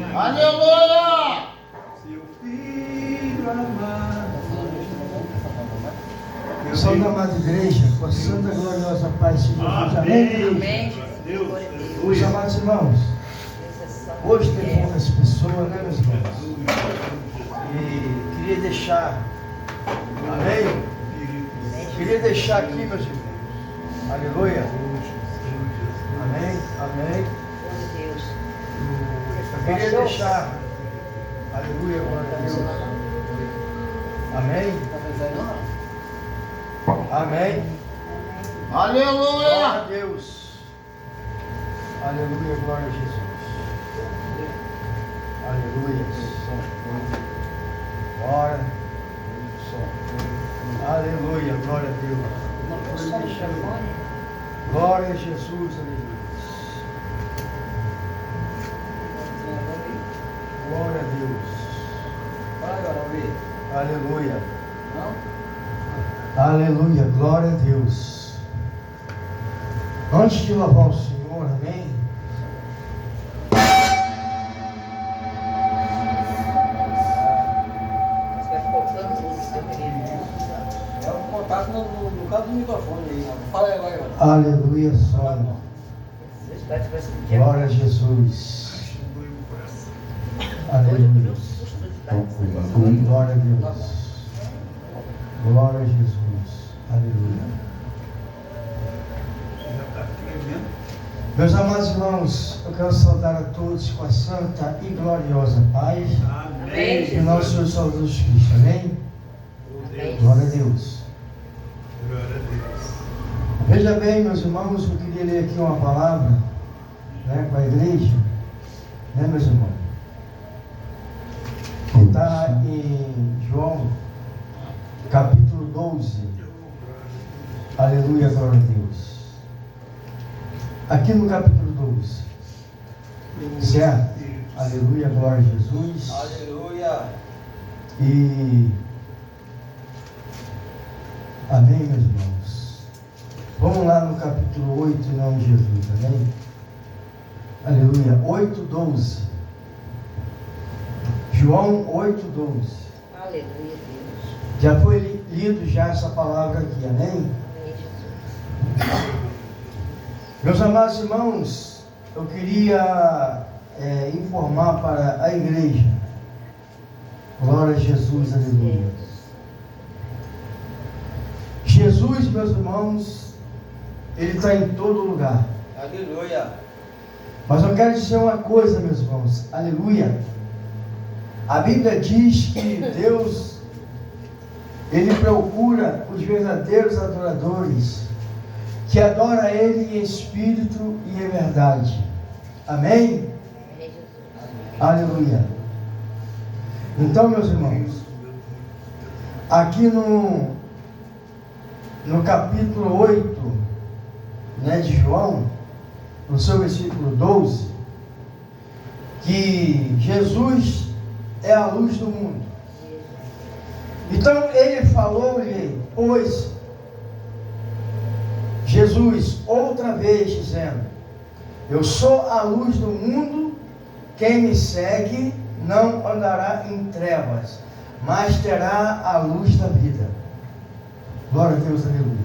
Aleluia! Seu filho amado. Santo amada igreja, com a santa gloriosa paz de Jesus. Amém. Meus amados irmãos, hoje tem poucas pessoas, né, meus irmãos? E queria deixar, amém? Queria deixar aqui, meus irmãos, aleluia, amém, amém. Eu queria deixar, aleluia, glória a Deus, amém, amém, Aleluia! glória a Deus, aleluia, glória a Jesus, aleluia, glória, aleluia, glória a Deus, glória a Jesus, aleluia. Glória a Deus. Aleluia. Aleluia. Glória a Deus. Antes de louvar o Senhor, amém? É um contato no canto do microfone aí. Fala aí agora. Aleluia, só. Glória a Jesus. Aleluia. Glória a Deus. Glória a Jesus. Aleluia. Meus amados irmãos, eu quero saudar a todos com a santa e gloriosa paz de nosso Senhor Jesus Cristo. Amém? Glória a Deus. Veja bem, meus irmãos, eu queria ler aqui uma palavra, né, com a igreja, né, meus irmãos? Está em João, capítulo 12. Aleluia, glória a Deus. Aqui no capítulo 12. Certo? Aleluia, glória a Jesus. Aleluia. E amém, meus irmãos. Vamos lá no capítulo 8, em nome de Jesus, amém? Aleluia, 8:12. João 8:12. Aleluia, Deus. Já foi lido já essa palavra aqui, amém? Amém, Jesus. Meus amados irmãos, eu queria informar para a igreja. Glória a Jesus, aleluia. Jesus, meus irmãos, Ele está em todo lugar. Aleluia. Mas eu quero dizer uma coisa, meus irmãos, aleluia. A Bíblia diz que Deus, Ele procura os verdadeiros adoradores, que adoram a Ele em espírito e em verdade. Amém? Amém, Jesus. Aleluia. Então, meus irmãos, aqui no capítulo 8, né, de João, no seu versículo 12, que Jesus é a luz do mundo. Então ele falou-lhe, pois, Jesus, outra vez dizendo: eu sou a luz do mundo, quem me segue não andará em trevas, mas terá a luz da vida. Glória a Deus, aleluia.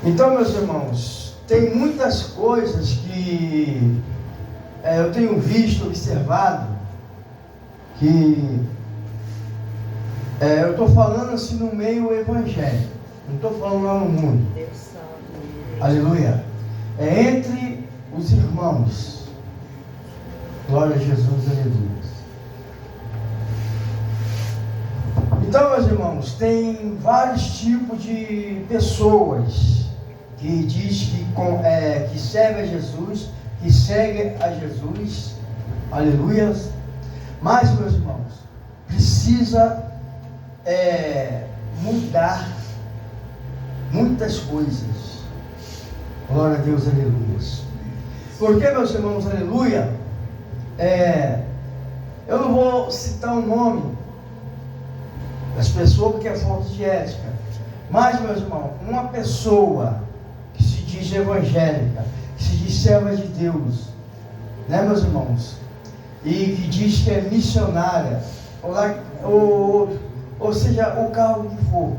Então, meus irmãos, tem muitas coisas que eu tenho visto, observado, que eu estou falando assim no meio evangélico, não estou falando lá no mundo. Deus santo. Aleluia. É entre os irmãos. Glória a Jesus, aleluia. Então, meus irmãos, tem vários tipos de pessoas que diz que serve a Jesus, que segue a Jesus, aleluia. Mas, meus irmãos, precisa mudar muitas coisas. Glória a Deus, aleluia. Porque, meus irmãos, aleluia, eu não vou citar o nome das pessoas porque é falta de ética. Mas, meus irmãos, uma pessoa que se diz evangélica, que se diz serva de Deus, né, meus irmãos? E que diz que é missionária, ou seja, o carro que for,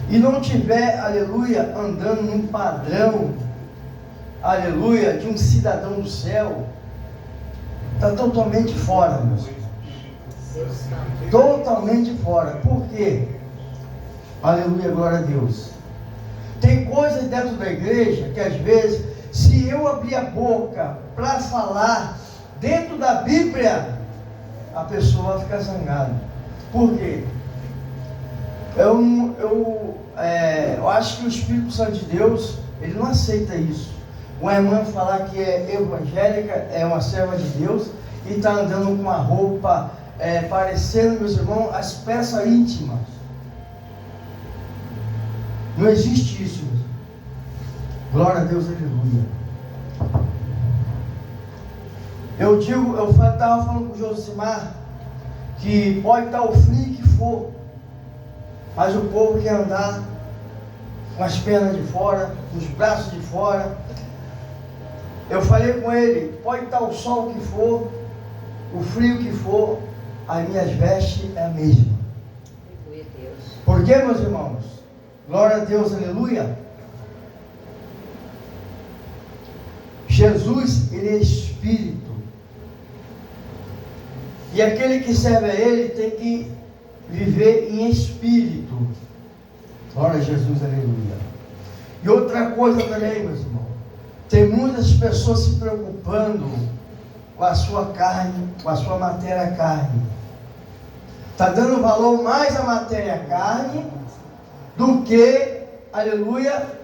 e não tiver, aleluia, andando num padrão, aleluia, de um cidadão do céu, está totalmente fora, meus irmãos. Totalmente fora. Por quê? Aleluia, glória a Deus. Tem coisas dentro da igreja que às vezes, se eu abrir a boca para falar dentro da Bíblia, a pessoa vai ficar zangada. Por quê? Eu acho que o Espírito Santo de Deus, ele não aceita isso. Uma irmã falar que é evangélica, é uma serva de Deus, e está andando com uma roupa parecendo, meus irmãos, as peças íntimas. Não existe isso. Glória a Deus, aleluia. Eu estava falando com o Josimar, que pode estar o frio que for, mas o povo quer andar com as pernas de fora, com os braços de fora. Eu falei com ele, pode estar o sol que for, o frio que for, as minhas vestes é a mesma. Por quê, meus irmãos? Glória a Deus, aleluia. Jesus, ele é Espírito. E aquele que serve a Ele tem que viver em Espírito. Glória a Jesus, aleluia. E outra coisa também, meus irmãos. Tem muitas pessoas se preocupando com a sua carne, com a sua matéria carne. Está dando valor mais à matéria carne do que, aleluia,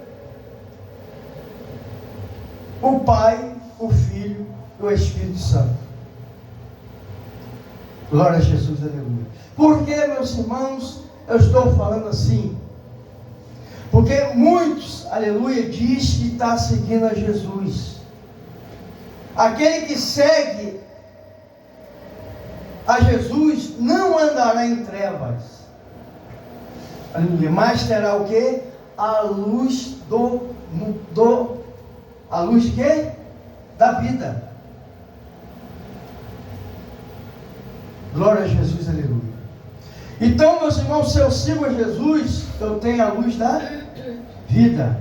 o Pai, o Filho e o Espírito Santo. Glória a Jesus, aleluia. Por que, meus irmãos, eu estou falando assim? Porque muitos, aleluia, diz que está seguindo a Jesus. Aquele que segue a Jesus não andará em trevas, aleluia, mas terá o que? A luz a luz que? Da vida. Glória a Jesus, aleluia. Então, meus irmãos, se eu sigo a Jesus, eu tenho a luz da vida.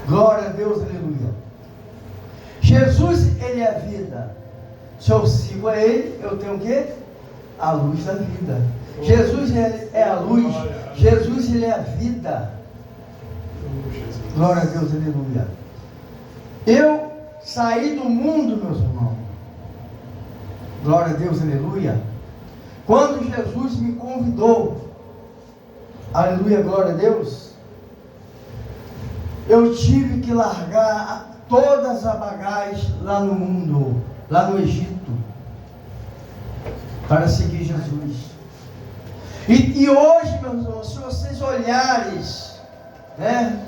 Glória a Deus, aleluia. Jesus, ele é a vida. Se eu sigo a Ele, eu tenho o quê? A luz da vida. Jesus é a luz. Jesus, ele é a vida. Glória a Deus, aleluia. Eu saí do mundo, meus irmãos. Glória a Deus, aleluia. Quando Jesus me convidou, aleluia, glória a Deus, eu tive que largar todas as bagagens lá no mundo, lá no Egito, para seguir Jesus. E hoje, meus irmãos, se vocês olharem, né,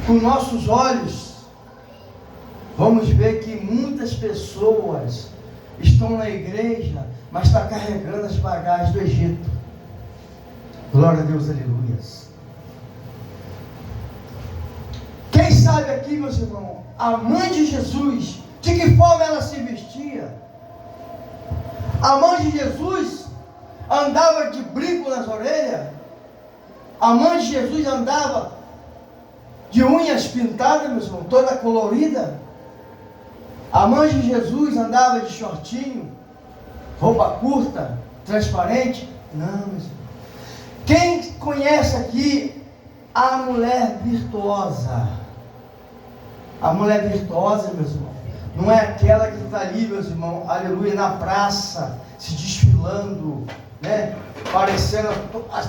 com nossos olhos, vamos ver que muitas pessoas estão na igreja, mas estão carregando as bagagens do Egito. Glória a Deus, aleluia. Quem sabe aqui, meus irmãos, a mãe de Jesus, de que forma ela se vestia? A mãe de Jesus andava de brinco nas orelhas? A mãe de Jesus andava de unhas pintadas, meus irmãos, toda colorida? A mãe de Jesus andava de shortinho, roupa curta, transparente? Não, meus irmãos. Quem conhece aqui a mulher virtuosa? A mulher virtuosa, meus irmãos, não é aquela que está ali, meus irmãos, aleluia, na praça, se desfilando, né, parecendo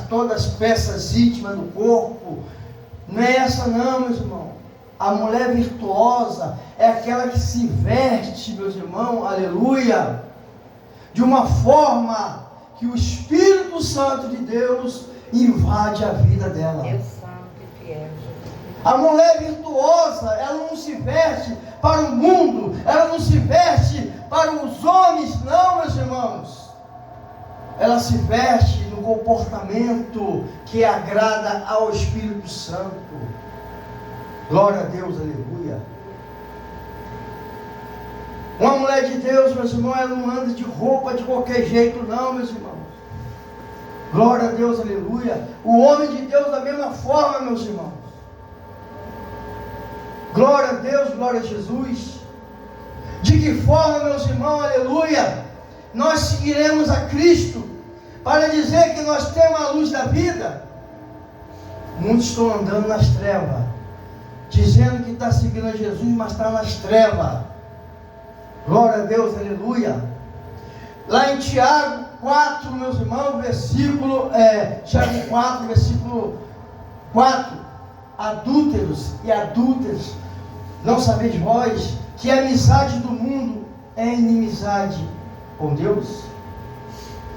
todas as peças íntimas do corpo. Não é essa não, meus irmãos. A mulher virtuosa é aquela que se veste, meus irmãos, aleluia, de uma forma que o Espírito Santo de Deus invade a vida dela. Deus santo e fiel. A mulher virtuosa, ela não se veste para o mundo, ela não se veste para os homens, não, meus irmãos. Ela se veste no comportamento que agrada ao Espírito Santo. Glória a Deus, aleluia. Uma mulher de Deus, meus irmãos, ela não anda de roupa de qualquer jeito, não, meus irmãos. Glória a Deus, aleluia. O homem de Deus da mesma forma, meus irmãos. Glória a Deus, glória a Jesus. De que forma, meus irmãos, aleluia, nós seguiremos a Cristo para dizer que nós temos a luz da vida? Muitos estão andando nas trevas, dizendo que está seguindo a Jesus, mas está nas trevas. Glória a Deus, aleluia. Lá em Tiago 4, meus irmãos, Tiago 4, versículo 4, adúlteros e adúlteras, não sabeis vós que a amizade do mundo é inimizade com Deus?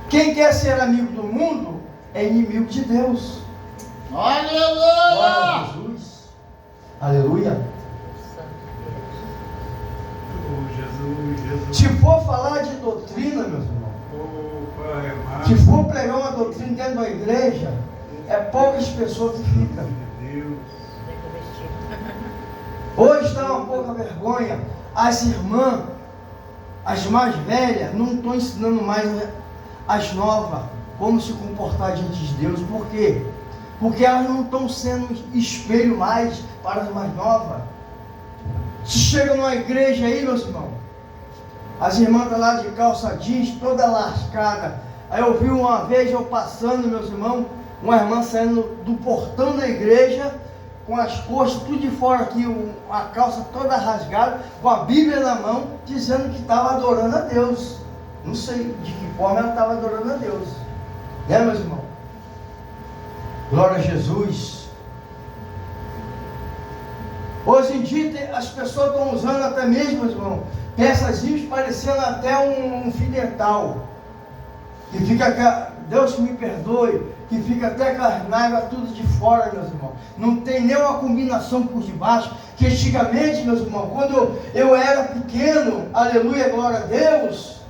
Quem quer ser amigo do mundo é inimigo de Deus. Aleluia! Glória a Jesus. Aleluia. Jesus. Se for falar de doutrina, meus irmãos, Pai amado. se for pregar uma doutrina dentro da igreja, é poucas pessoas que ficam. Deus. Hoje está uma pouca vergonha. As irmãs, as mais velhas, não estão ensinando mais as novas como se comportar diante de Deus. Por quê? Porque elas não estão sendo espelho mais para as mais novas. Se chega numa igreja aí, meus irmãos, as irmãs estão lá de calça jeans, toda lascada. Aí eu vi uma vez, eu passando, meus irmãos, uma irmã saindo do portão da igreja, com as costas tudo de fora aqui, a calça toda rasgada, com a Bíblia na mão, dizendo que estava adorando a Deus. Não sei de que forma ela estava adorando a Deus. Né, meus irmãos? Glória a Jesus. Hoje em dia as pessoas estão usando até mesmo, meus irmãos, peças parecendo até um fio dental. Que fica, Deus me perdoe, que fica até com as naivas tudo de fora, meus irmãos. Não tem nenhuma combinação por debaixo. Que antigamente, meus irmãos, quando eu era pequeno, aleluia, glória a Deus,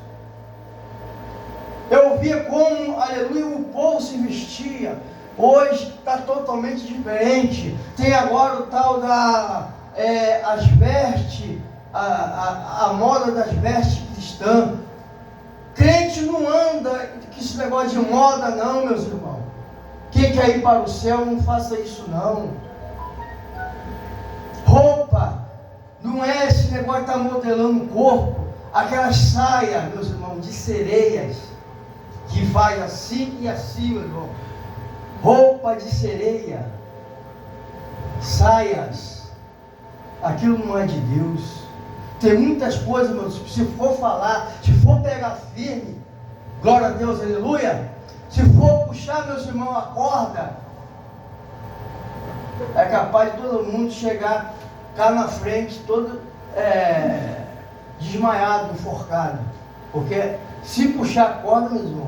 eu via como, aleluia, o povo se vestia. Hoje está totalmente diferente. Tem agora o tal as vestes, a moda das vestes cristãs. Crente não anda com esse negócio de moda não, meus irmãos. Quem quer ir para o céu, não faça isso não. Roupa não é esse negócio de estar modelando o corpo. Aquelas saias, meus irmãos, de sereias, que vai assim e assim, meu irmão. Roupa de sereia, saias, aquilo não é de Deus. Tem muitas coisas, meu, se for falar, se for pegar firme, glória a Deus, aleluia, se for puxar, meus irmãos, a corda, é capaz de todo mundo chegar cá na frente, todo desmaiado, enforcado, porque se puxar a corda, meus irmãos,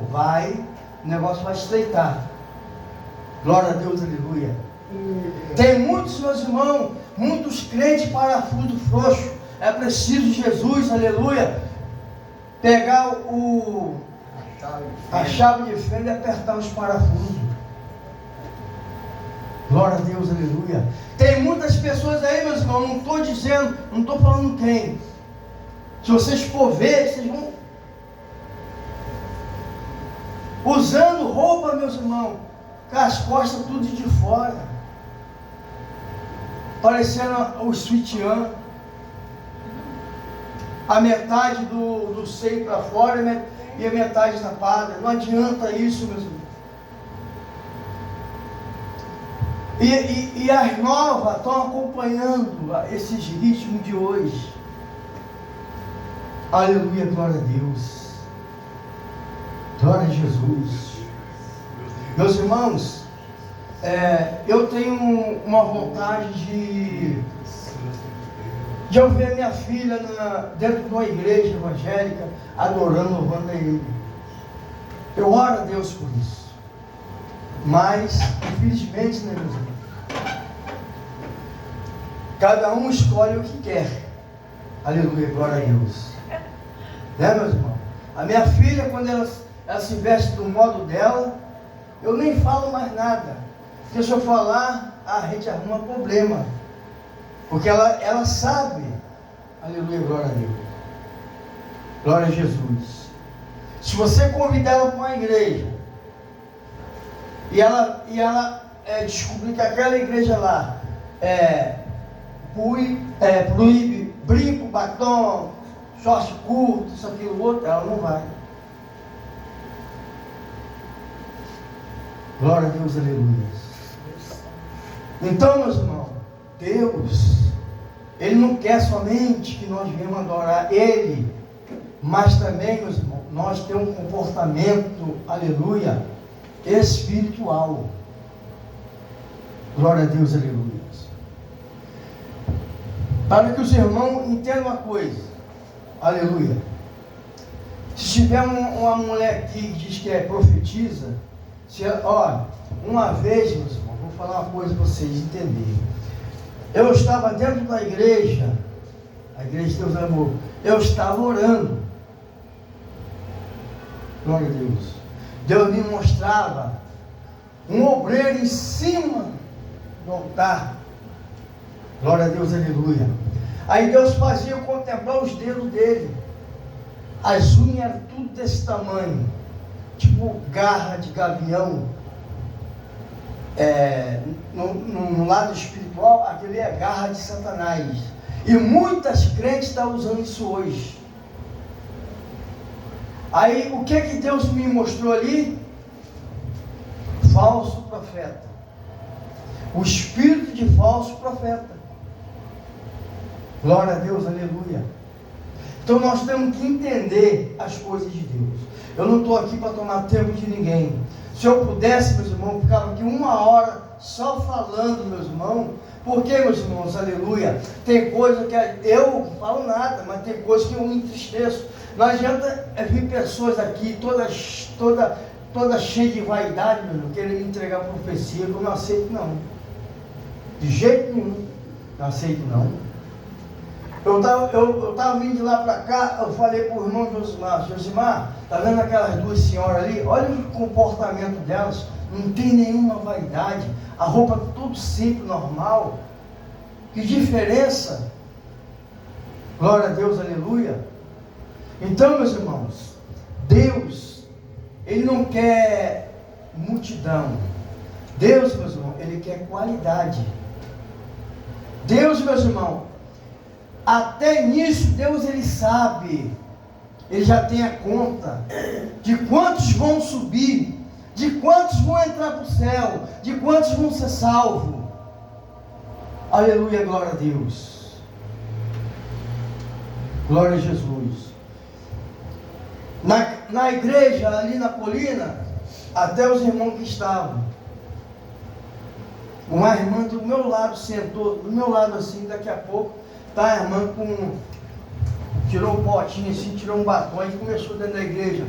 o negócio vai estreitar. Glória a Deus, aleluia. Tem muitos, meus irmãos, muitos crentes parafuso frouxo. É preciso Jesus, aleluia, pegar a chave de fenda e apertar os parafusos. Glória a Deus, aleluia. Tem muitas pessoas aí, meus irmãos, não estou dizendo, não estou falando quem. Se vocês for ver, vocês vão usando roupa, meus irmãos, com as costas tudo de fora, parecendo o sutiã, a metade do seio para fora e a metade tapada. Não adianta isso, meus irmãos. E as novas estão acompanhando esses ritmos de hoje. Aleluia, glória a Deus. Glória a Jesus. Meus irmãos, eu tenho uma vontade de eu ver minha filha dentro de uma igreja evangélica, adorando, louvando a Ele. Eu oro a Deus por isso. Mas, infelizmente, né, meus irmãos? Cada um escolhe o que quer. Aleluia, glória a Deus. Né, meus irmãos? A minha filha, quando ela se veste do modo dela, eu nem falo mais nada. Porque se eu falar, a gente arruma problema. Porque ela sabe. Aleluia, glória a Deus. Glória a Jesus. Se você convidar ela para uma igreja e ela descobrir que aquela igreja lá proíbe brinco, batom, short curto, isso, aquilo, outro, ela não vai. Glória a Deus, aleluia. Então, meus irmãos, Deus, Ele não quer somente que nós venhamos adorar Ele, mas também, meus irmãos, nós temos um comportamento, aleluia, espiritual. Glória a Deus, aleluia. Para que os irmãos entendam uma coisa, aleluia. Se tiver uma mulher aqui que diz que profetiza, olha, uma vez, meus irmãos, vou falar uma coisa para vocês entenderem. Eu estava dentro da igreja, a igreja de Deus Amor, eu estava orando. Glória a Deus. Deus me mostrava um obreiro em cima do altar. Glória a Deus, aleluia. Aí Deus fazia eu contemplar os dedos dele. As unhas eram tudo desse tamanho, tipo garra de gavião. No lado espiritual, aquele é garra de Satanás. E muitas crentes estão usando isso hoje. Aí o que Deus me mostrou ali? Falso profeta. O espírito de falso profeta. Glória a Deus, aleluia. Então nós temos que entender as coisas de Deus. Eu não estou aqui para tomar tempo de ninguém. Se eu pudesse, meus irmãos, ficava aqui 1 hora só falando, meus irmãos. Porque, meus irmãos, aleluia, tem coisa que eu não falo nada, mas tem coisa que eu me entristeço. Não adianta vir pessoas aqui toda cheia de vaidade, meu irmão, querendo me entregar profecia, que eu não aceito não. De jeito nenhum, não aceito não. Eu estava vindo de lá para cá, eu falei para o irmão Josimar, está vendo aquelas duas senhoras ali? Olha o comportamento delas, não tem nenhuma vaidade, a roupa tudo simples, normal. Que diferença! Glória a Deus, aleluia. Então, meus irmãos, Deus, Ele não quer multidão. Deus, meus irmãos, Ele quer qualidade. Deus, meus irmãos, até nisso, Deus, Ele sabe. Ele já tem a conta de quantos vão subir, de quantos vão entrar para o céu, de quantos vão ser salvos. Aleluia, glória a Deus. Glória a Jesus. Na igreja, ali na colina, até os irmãos que estavam, uma irmã do meu lado sentou, do meu lado assim, daqui a pouco, tá a irmã tirou um potinho assim, tirou um batom e começou dentro da igreja,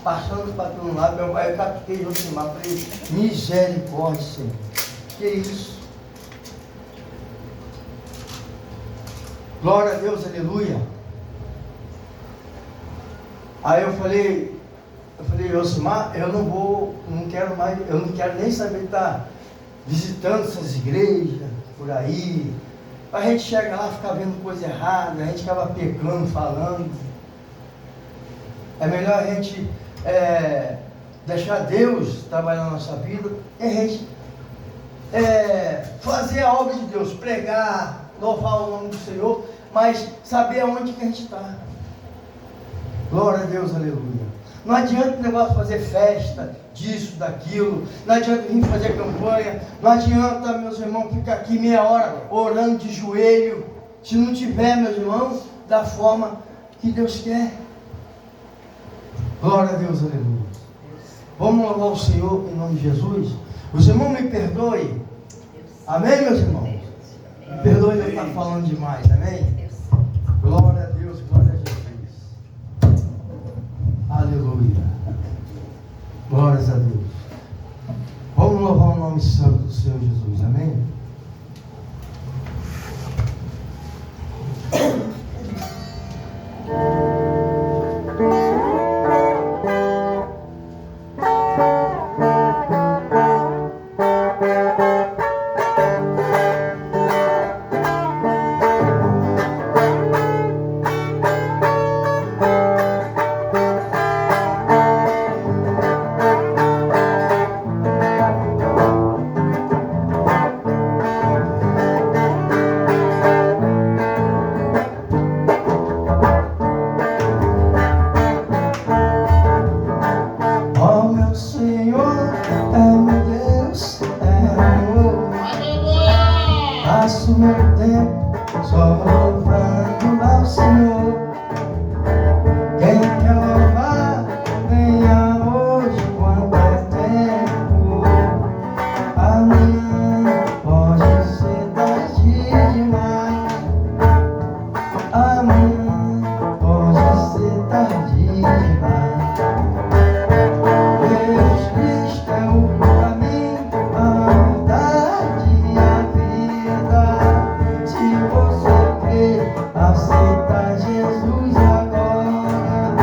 passando para todo lado. Meu pai, eu captei o cima, falei, misericórdia, Senhor. Que isso? Glória a Deus, aleluia. Aí eu falei, Josimar, eu não quero nem saber de estar visitando essas igrejas por aí. A gente chega lá, fica vendo coisa errada, a gente acaba pecando, falando. É melhor a gente deixar Deus trabalhar na nossa vida e a gente fazer a obra de Deus, pregar, louvar o nome do Senhor, mas saber aonde que a gente está. Glória a Deus, aleluia. Não adianta o negócio de fazer festa, disso, daquilo. Não adianta vir fazer campanha. Não adianta, meus irmãos, ficar aqui meia hora orando de joelho. Se não tiver, meus irmãos, da forma que Deus quer. Glória a Deus, aleluia. Vamos louvar o Senhor em nome de Jesus. Os irmãos me perdoem. Amém, meus irmãos? Me perdoe de eu estar falando demais, amém? Glória a Deus, glória a Jesus. Aleluia. Glórias a Deus. Vamos louvar o nome santo do Senhor Jesus, amém? demais. Jesus Cristo é o caminho, a verdade e a vida. Se você crer, aceita Jesus agora.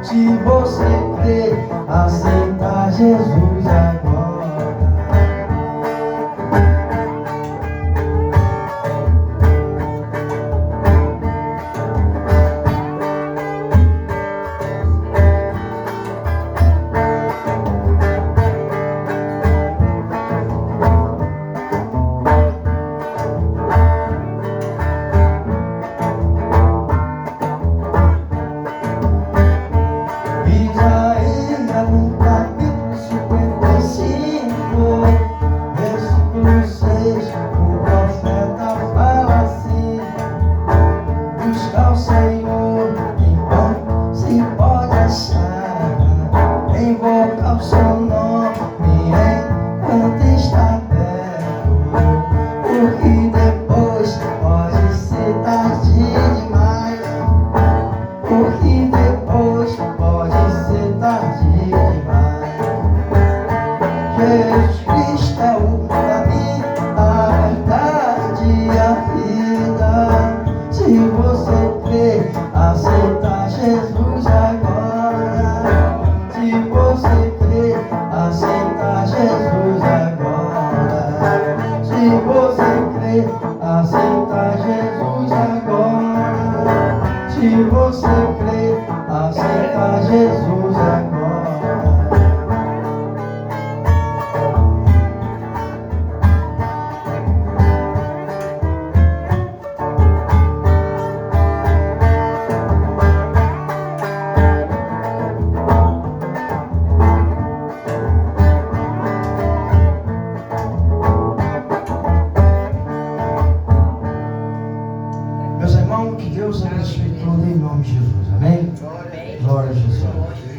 Se você crer, aceita Jesus agora. Isaías no capítulo 55, versículo 6, o profeta fala assim: buscar o Senhor enquanto se pode achar, invocar o seu nome enquanto está perto, porque depois pode ser tarde demais. Porque depois pode ser tarde demais. Jesus Cristo é o caminho, a verdade e a vida. Se você crer, aceita Jesus agora. Se você crer, aceita Jesus agora. Se você crer, aceita Jesus agora. Se você crer, aceita Jesus agora. Meus irmãos, que Deus abençoe tudo em nome de Jesus. Amém? Amém. Glória a Jesus.